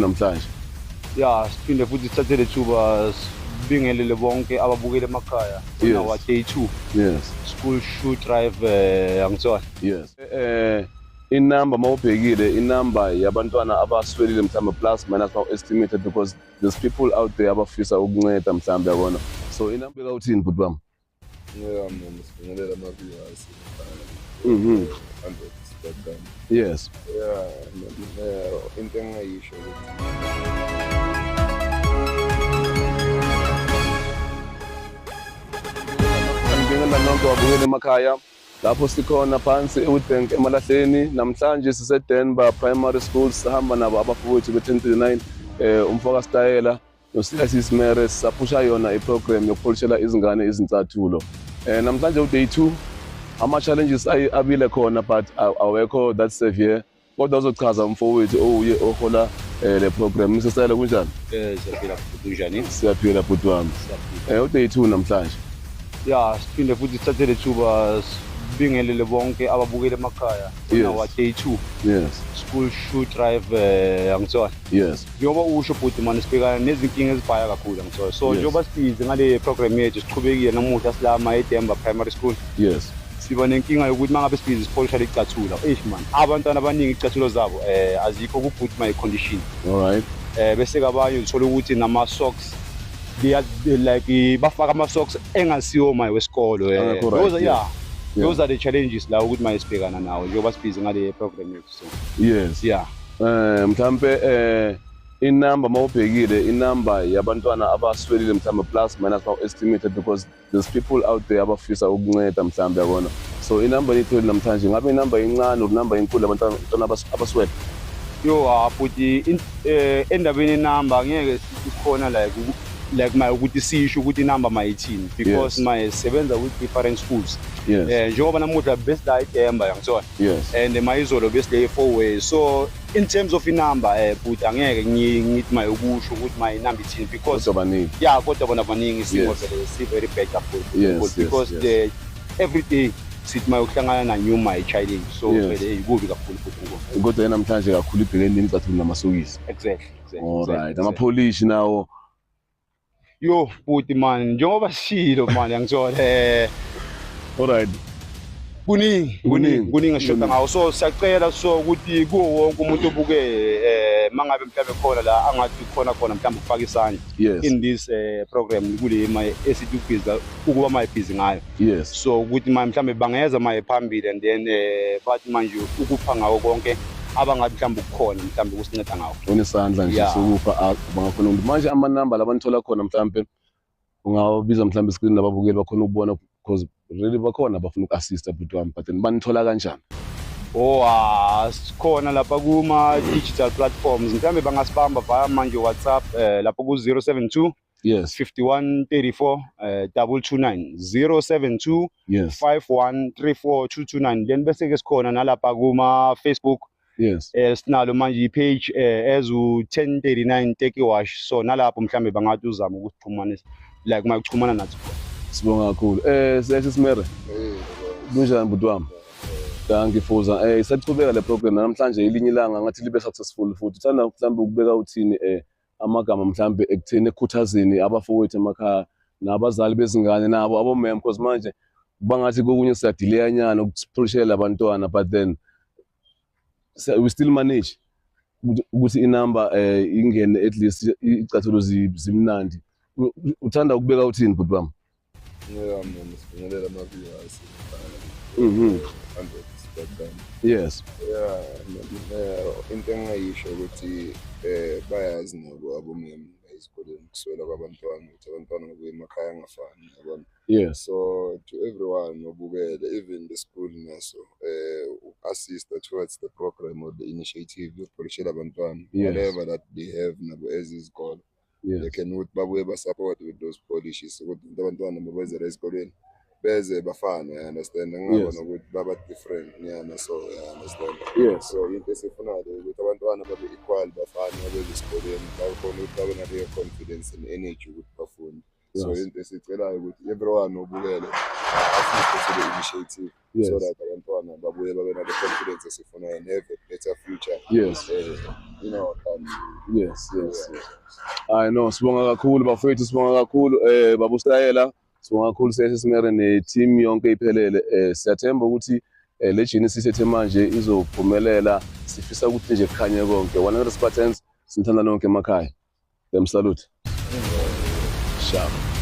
namhlanje. Yeah, siphinde futhi sithathe lethuba sibingelele bonke ababukele emakhaya. Yes. Our day 2. Yes. School shoe drive angitsona. Yes. Inamba mawubhekile inamba yabantwana abaswelile mhlawumbe plus minus now estimated because there's people out there abafisa ukunceda mhlawumbe yabona. So inamba ekathini bhuti bami? Yeah, man, sibingelela ama-viewers. 100%. Yes. Yeah, into engingayisho ukuthi ngibingelela nonke wabukela emakhaya lapho sikhona phansi eWitbank eMalahleni. Namhlanje sise-Denver Primary School sihamba nabo abafowethu be-1039 umfoka Stayela noSilasisi Simere saphusha yona iprogram yokupolishela izingane izincathulo. Namhlanje uday 2 ama-challenges abile khona but awekho that severe kodwa uzochaza umfowethu ouye ohola le program. Misesele kunjani? Siyaphila futhi kunjani? Siyaphila bhuti wami. Uday 2 namhlanje. Yeah, siphinde futhi sithathe lethuba sibingelele bonke ababukele emakhaya. Yes. Our day 2. Yes. School shoe drive angitsona. Yes. Njengoba usho bhuti manje sibhekana nezinkinga ezibhaya kakhulu angitsona. So Yes. njengoba sibize ngale program yethu siqhubekile namuhla silama eDenver Primary School. Yes. Siba nenkinga yokuthi mangabe sibize sipolisha lecathulo. Man, abantwana abaningi icathulo zabo azikho kubhuti my condition. All right. Bese kabanye uthola ukuthi nama socks they are like bafaka ama socks engasiyo my wesikolo. Those are the challenges la ukuthi my sibhekana nawo njengoba sibize ngale program yethu. So Yes. yeah. Mhlambe inamba mawubhekile inamba yabantwana abaswelile mhlambe plus minus now estimated because there's people out there abafisa ukunceda mhlambe yabona. So inamba letholi namhlanje ngabe inamba incane inamba inkulu abantwana abaswele. Yo futhi endabeni inamba ngeke sikhona like my ukuthi sisho ukuthi inamba mayithini because my sebenza with different schools. Yes. Njengoba namuhla best la eDemba yangitsona. Yes. And mayizolo best la e4 way. So in terms of inamba but angeke ngithi my ukusho ukuthi my number ithini because yeah kodwa bona baningi simo vele si very better because the every day sithi mayokuhlangana na new my challenge so vele ikubi kakhulu futhi kodwa namhlanje kakhulu ibhekene nemicathulo namasokisi. Exactly. All right. Ama-polish nawo. Yo futhi man njengoba sishilo man yangitsona All right. kuningi eshoda ngawo so siyacela so ukuthi kuwo wonke umuntu obuke mangabe mhlawumbe khona la angathi khona mhlawumbe ukufaka isandla in this program kule esithi ubhiza ukuba mayibhizi ngayo. Yes. So ukuthi mhlawumbe bangeza mayiphambili and then bathi manje ukupha ngawo konke abangathi mhlawumbe ukukhona mhlawumbe kusinceda ngawo. Unesandla nje sokupha bangafuna ukuthi manje amanamba labanthola khona mhlawumbe ungabiza mhlawumbe screen lababukeli bakhona ukubona because really bakhona abafuna uku-assista bhuti wami but banithola kanjani? Sikhona lapha kuma digital platforms mhlawumbe bangasibamba via manje WhatsApp lapho ku 072 yes 5134 229 072 5134 then bese ke sikhona nalapha kuma Facebook. Yes. Sinalo manje ipage as u1039 Take Wash so nalapho mhlawumbe bangathi uzama ukuxhumanisa like makuxhumana nathi. Sibonga kakhulu. Silasisi Simere. Kunjani bhuti wami? Ngifuza isaqhubeka le program namhlanje ilinye ilanga ngathi libe successful futhi uthanda mhlawumbe ukubeka uthini amagama mhlawumbe ekutheni ekhuthazeni abafowethu emakhaya nabazali bezingane nabo abomem because manje bangathi kokunye siyadelayanyana ukupolishela abantwana but then we still manage ukuthi inamba ingene at least icathulo zimnandi. Uthanda ukubeka uthini bhuti wami? Yeah, man, sibingelela ama-viewers. 100%. Yes. Yeah, into engingayisho ukuthi bayazi nabo abomem esikoleni kuswela kwabantwana ukuthi abantwana ngokuya emakhaya angafani yabona. Yes. So to everyone obukele even the school naso assist towards the program or the initiative yokupolishela abantwana whatever that they have nabo as isikole. They can babuye support with those polishes ukuthi abantwana mabezela esikoleni beze bafana I understand ngabona ukuthi baba different nyana so I understand. Yes. So into esifunayo ukuthi abantwana babe equal bafana beze esikoleni bakhona ukuthi babe nayo confidence and energy ukuthi bafunde. So into esicelayo ukuthi everyone obukele assist to the initiative so that abantwana babuye babe nayo confidence esifunayo and have a better future. Yes. you know, yes. I know, sibonga kakhulu bafethu, sibonga kakhulu baba uStayela, sibonga kakhulu sesimere ne-team yonke iphelele. Siyathemba ukuthi le Genesis ethe manje izophumelela. Sifisa ukuthi nje kukhanye konke. 100 Spartans, sinithanda nonke emakhaya. Salute. Sharp.